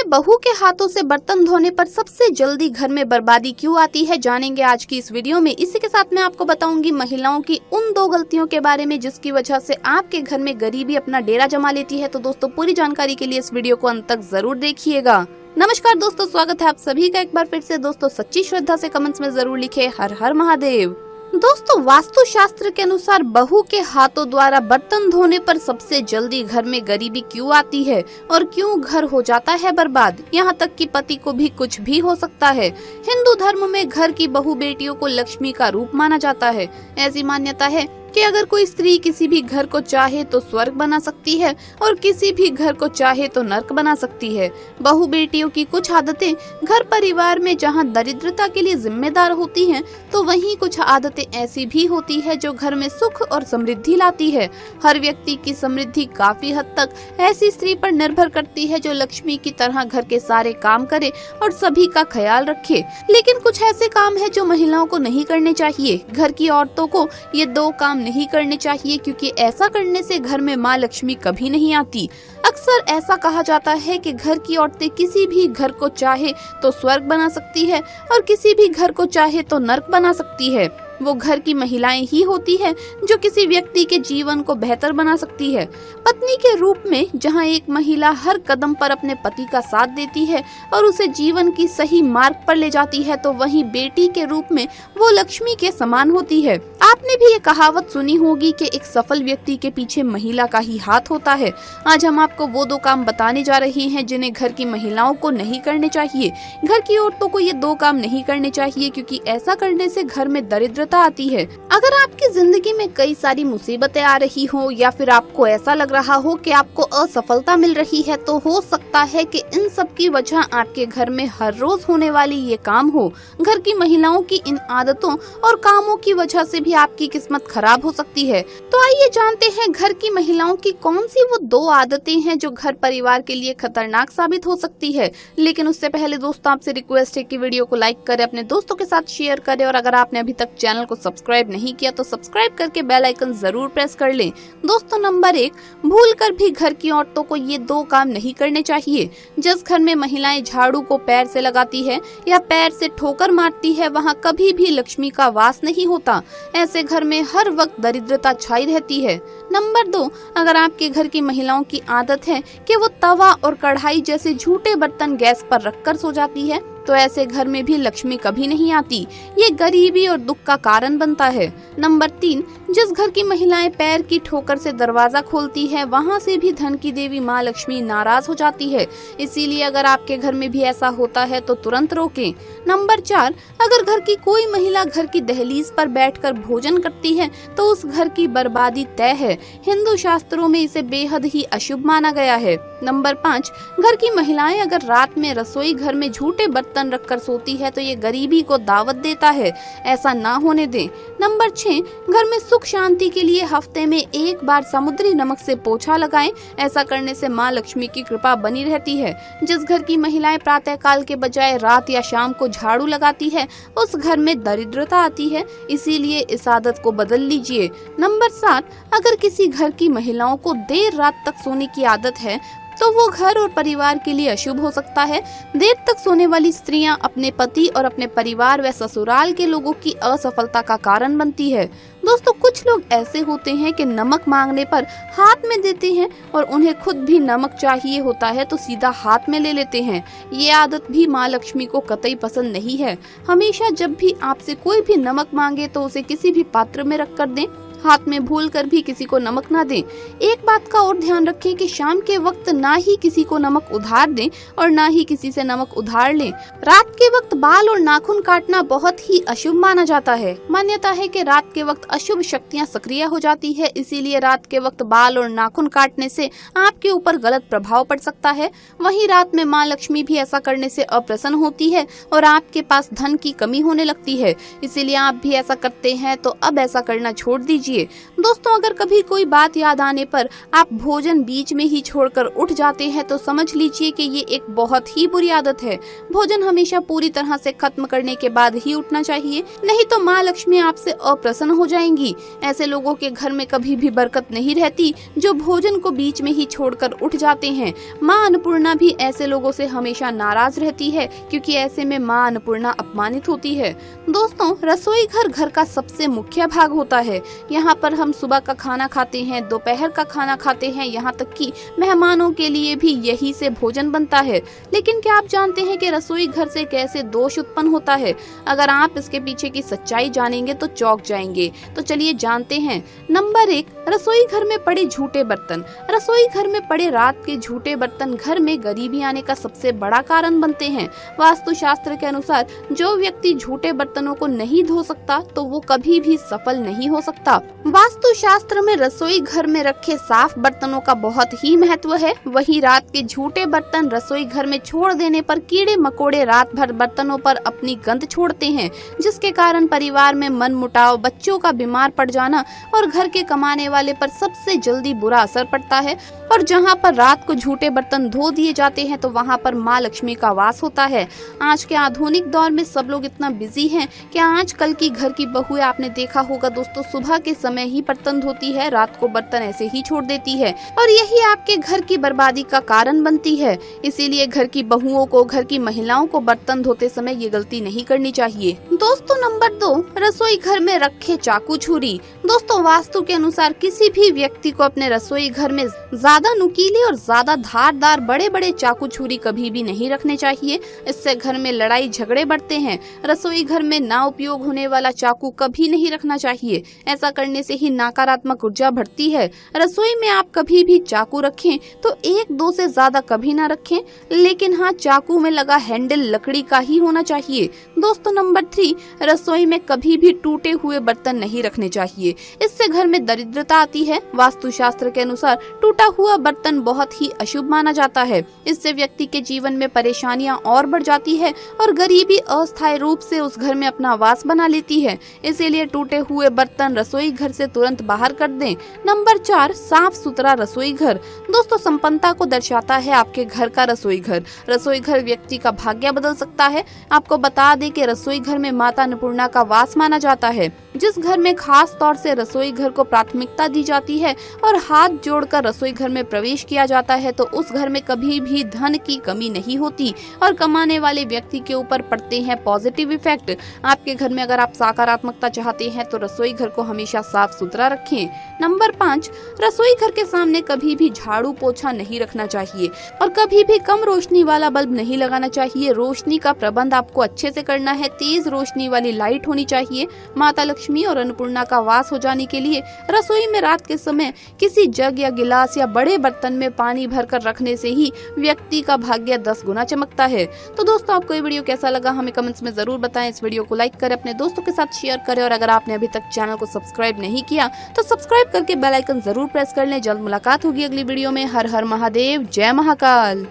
बहू के हाथों से बर्तन धोने पर सबसे जल्दी घर में बर्बादी क्यों आती है, जानेंगे आज की इस वीडियो में। इसी के साथ मैं आपको बताऊंगी महिलाओं की उन 2 गलतियों के बारे में जिसकी वजह से आपके घर में गरीबी अपना डेरा जमा लेती है। तो दोस्तों पूरी जानकारी के लिए इस वीडियो को अंत तक जरूर देखिएगा। नमस्कार दोस्तों, स्वागत है आप सभी का एक बार फिर से। दोस्तों सच्ची श्रद्धा से कमेंट्स में जरूर लिखे हर हर महादेव। दोस्तों वास्तु शास्त्र के अनुसार बहू के हाथों द्वारा बर्तन धोने पर सबसे जल्दी घर में गरीबी क्यों आती है और क्यों घर हो जाता है बर्बाद, यहाँ तक कि पति को भी कुछ भी हो सकता है। हिंदू धर्म में घर की बहू बेटियों को लक्ष्मी का रूप माना जाता है। ऐसी मान्यता है कि अगर कोई स्त्री किसी भी घर को चाहे तो स्वर्ग बना सकती है और किसी भी घर को चाहे तो नर्क बना सकती है। बहू बेटियों की कुछ आदतें घर परिवार में जहां दरिद्रता के लिए जिम्मेदार होती हैं, तो वहीं कुछ आदतें ऐसी भी होती है जो घर में सुख और समृद्धि लाती है। हर व्यक्ति की समृद्धि काफी हद तक ऐसी स्त्री पर निर्भर करती है जो लक्ष्मी की तरह घर के सारे काम करे और सभी का ख्याल रखे। लेकिन कुछ ऐसे काम है जो महिलाओं को नहीं करने चाहिए। घर की औरतों को ये 2 काम नहीं करने चाहिए, क्योंकि ऐसा करने से घर में माँ लक्ष्मी कभी नहीं आती। अक्सर ऐसा कहा जाता है कि घर की औरतें किसी भी घर को चाहे तो स्वर्ग बना सकती है और किसी भी घर को चाहे तो नर्क बना सकती है। वो घर की महिलाएं ही होती है जो किसी व्यक्ति के जीवन को बेहतर बना सकती है। पत्नी के रूप में जहां एक महिला हर कदम पर अपने पति का साथ देती है और उसे जीवन की सही मार्ग पर ले जाती है, तो वहीं बेटी के रूप में वो लक्ष्मी के समान होती है। आपने भी ये कहावत सुनी होगी कि एक सफल व्यक्ति के पीछे महिला का ही हाथ होता है। आज हम आपको वो 2 काम बताने जा रहे हैं जिन्हें घर की महिलाओं को नहीं करने चाहिए। घर की औरतों को ये 2 काम नहीं करने चाहिए, क्योंकि ऐसा करने से घर में दरिद्रता आती है। अगर आपकी जिंदगी में कई सारी मुसीबतें आ रही हो या फिर आपको ऐसा लग रहा हो कि आपको असफलता मिल रही है, तो हो सकता है कि इन सब की वजह आपके घर में हर रोज होने वाली ये काम हो। घर की महिलाओं की इन आदतों और कामों की वजह से भी आपकी किस्मत खराब हो सकती है। तो आइए जानते हैं घर की महिलाओं की कौन सी वो 2 आदतें हैं जो घर परिवार के लिए खतरनाक साबित हो सकती है। लेकिन उससे पहले दोस्तों आपसे रिक्वेस्ट है कि वीडियो को लाइक करें, अपने दोस्तों के साथ शेयर करें और अगर आपने अभी तक चैनल को सब्सक्राइब नहीं किया तो सब्सक्राइब करके बेल आइकन जरूर प्रेस कर लें। दोस्तों नंबर 1, भूलकर भी घर की औरतों को ये 2 काम नहीं करने चाहिए। जिस घर में महिलाएं झाड़ू को पैर से लगाती है या पैर से ठोकर मारती है, वहाँ कभी भी लक्ष्मी का वास नहीं होता। ऐसे घर में हर वक्त दरिद्रता छाई रहती है। नंबर 2, अगर आपके घर की महिलाओं की आदत है कि वो तवा और कढ़ाई जैसे झूठे बर्तन गैस पर रखकर सो जाती है, तो ऐसे घर में भी लक्ष्मी कभी नहीं आती। ये गरीबी और दुख का कारण बनता है। नंबर 3, जिस घर की महिलाएं पैर की ठोकर से दरवाजा खोलती है, वहाँ से भी धन की देवी माँ लक्ष्मी नाराज हो जाती है। इसीलिए अगर आपके घर में भी ऐसा होता है तो तुरंत रोकें। नंबर 4, अगर घर की कोई महिला घर की दहलीज पर बैठकर भोजन करती है तो उस घर की बर्बादी तय है। हिंदू शास्त्रों में इसे बेहद ही अशुभ माना गया है। नंबर 5, घर की महिलाएं अगर रात में रसोई घर में झूठे बर्तन रखकर सोती है तो ये गरीबी को दावत देता है। ऐसा ना होने दें। नंबर 6, घर में सुख शांति के लिए हफ्ते में 1 बार समुद्री नमक से पोछा लगाएं। ऐसा करने से माँ लक्ष्मी की कृपा बनी रहती है। जिस घर की महिलाएं प्रातः काल के बजाय रात या शाम को झाड़ू लगाती है, उस घर में दरिद्रता आती है। इसीलिए इस आदत को बदल लीजिए। नंबर 7, अगर किसी घर की महिलाओं को देर रात तक सोने की आदत है तो वो घर और परिवार के लिए अशुभ हो सकता है। देर तक सोने वाली स्त्रियां अपने पति और अपने परिवार व ससुराल के लोगों की असफलता का कारण बनती है। दोस्तों कुछ लोग ऐसे होते हैं कि नमक मांगने पर हाथ में देते हैं और उन्हें खुद भी नमक चाहिए होता है तो सीधा हाथ में ले लेते हैं। ये आदत भी माँ लक्ष्मी को कतई पसंद नहीं है। हमेशा जब भी आपसे कोई भी नमक मांगे तो उसे किसी भी पात्र में रख कर दें। हाथ में भूल कर भी किसी को नमक ना दें। एक बात का और ध्यान रखें कि शाम के वक्त ना ही किसी को नमक उधार दें और ना ही किसी से नमक उधार लें। रात के वक्त बाल और नाखून काटना बहुत ही अशुभ माना जाता है। मान्यता है कि रात के वक्त अशुभ शक्तियां सक्रिय हो जाती है, इसीलिए रात के वक्त बाल और नाखून काटने से आपके ऊपर गलत प्रभाव पड़ सकता है। वहीं रात में माँ लक्ष्मी भी ऐसा करने से अप्रसन्न होती है और आपके पास धन की कमी होने लगती है। इसीलिए आप भी ऐसा करते हैं तो अब ऐसा करना छोड़ दीजिए। कीजिए। दोस्तों, अगर कभी कोई बात याद आने पर आप भोजन बीच में ही छोड़कर उठ जाते हैं तो समझ लीजिए कि ये एक बहुत ही बुरी आदत है। भोजन हमेशा पूरी तरह से खत्म करने के बाद ही उठना चाहिए, नहीं तो माँ लक्ष्मी आपसे अप्रसन्न हो जाएंगी। ऐसे लोगों के घर में कभी भी बरकत नहीं रहती जो भोजन को बीच में ही छोड़कर उठ जाते हैं। माँ अन्नपूर्णा भी ऐसे लोगों से हमेशा नाराज रहती है, क्योंकि ऐसे में माँ अन्नपूर्णा अपमानित होती है। दोस्तों, रसोई घर घर का सबसे मुख्य भाग होता है। यहाँ पर हम सुबह का खाना खाते हैं, दोपहर का खाना खाते हैं, यहाँ तक कि मेहमानों के लिए भी यही से भोजन बनता है। लेकिन क्या आप जानते हैं कि रसोई घर से कैसे दोष उत्पन्न होता है? अगर आप इसके पीछे की सच्चाई जानेंगे तो चौंक जाएंगे। तो चलिए जानते हैं। नंबर 1, रसोई घर में पड़े झूठे बर्तन। रसोई घर में पड़े रात के झूठे बर्तन घर में गरीबी आने का सबसे बड़ा कारण बनते हैं। वास्तुशास्त्र के अनुसार जो व्यक्ति झूठे बर्तनों को नहीं धो सकता तो वो कभी भी सफल नहीं हो सकता। वास्तुशास्त्र में रसोई घर में रखे साफ बर्तनों का बहुत ही महत्व है। वहीं रात के झूठे बर्तन रसोई घर में छोड़ देने पर कीड़े मकोड़े रात भर बर्तनों पर अपनी गंध छोड़ते हैं, जिसके कारण परिवार में मनमुटाव, बच्चों का बीमार पड़ जाना और घर के कमाने वाले पर सबसे जल्दी बुरा असर पड़ता है। और जहां पर रात को झूठे बर्तन धो दिए जाते हैं तो वहां पर माँ लक्ष्मी का वास होता है। आज के आधुनिक दौर में सब लोग इतना बिजी हैं कि आजकल की घर की बहुएं आपने देखा होगा दोस्तों, सुबह के समय ही बर्तन धोती है, रात को बर्तन ऐसे ही छोड़ देती है और यही आपके घर की बर्बादी का कारण बनती है। इसीलिए घर की बहुओं को, घर की महिलाओं को बर्तन धोते समय ये गलती नहीं करनी चाहिए। दोस्तों, नंबर 2, रसोई घर में रखे चाकू छुरी। दोस्तों, वास्तु के अनुसार किसी भी व्यक्ति को अपने रसोई घर में ज्यादा नुकीले और ज्यादा धारदार बड़े बड़े चाकू छुरी कभी भी नहीं रखने चाहिए। इससे घर में लड़ाई झगड़े बढ़ते हैं। रसोई घर में ना उपयोग होने वाला चाकू कभी नहीं रखना चाहिए। ऐसा करने से ही नकारात्मक ऊर्जा बढ़ती है। रसोई में आप कभी भी चाकू रखें तो 1-2 से ज्यादा कभी ना रखें, लेकिन हाँ, चाकू में लगा हैंडल लकड़ी का ही होना चाहिए। दोस्तों, नंबर 3, रसोई में कभी भी टूटे हुए बर्तन नहीं रखने चाहिए। इससे घर में दरिद्रता आती है। वास्तुशास्त्र के अनुसार टूटा हुआ बर्तन बहुत ही अशुभ माना जाता है। इससे व्यक्ति के जीवन में परेशानियां और बढ़ जाती है और गरीबी अस्थायी रूप से उस घर में अपना वास बना लेती है। इसीलिए टूटे हुए बर्तन रसोई घर से तुरंत बाहर कर दें। नंबर 4, साफ सुथरा रसोई घर। दोस्तों, संपन्नता को दर्शाता है आपके घर का रसोई घर। रसोई घर व्यक्ति का भाग्य बदल सकता है। आपको बता दें कि रसोई घर में माता अन्नपूर्णा का वास माना जाता है। जिस घर में खास तौर से रसोई घर को प्राथमिकता दी जाती है और हाथ जोड़कर रसोई घर में प्रवेश किया जाता है तो उस घर में कभी भी धन की कमी नहीं होती और कमाने वाले व्यक्ति के ऊपर पड़ते हैं पॉजिटिव इफेक्ट। आपके घर में अगर आप सकारात्मकता चाहते हैं तो रसोई घर को हमेशा साफ सुथरा रखें। नंबर 5, रसोई घर के सामने कभी भी झाड़ू पोछा नहीं रखना चाहिए और कभी भी कम रोशनी वाला बल्ब नहीं लगाना चाहिए। रोशनी का प्रबंध आपको अच्छे से करना है। तेज रोशनी वाली लाइट होनी चाहिए। माता लक्ष्मी और अन्नपूर्णा का वास हो जाने के लिए रसोई में रात के समय किसी जग या गिलास या बड़े बर्तन में पानी भरकर रखने से ही व्यक्ति का भाग्य 10 गुना चमकता है। तो दोस्तों, आपको ये वीडियो कैसा लगा हमें कमेंट्स में जरूर बताएं। इस वीडियो को लाइक करें, अपने दोस्तों के साथ शेयर करें और अगर आपने अभी तक चैनल को सब्सक्राइब नहीं किया तो सब्सक्राइब करके बेल आइकन जरूर प्रेस कर लें। जल्द मुलाकात होगी अगली वीडियो में। हर हर महादेव, जय महाकाल।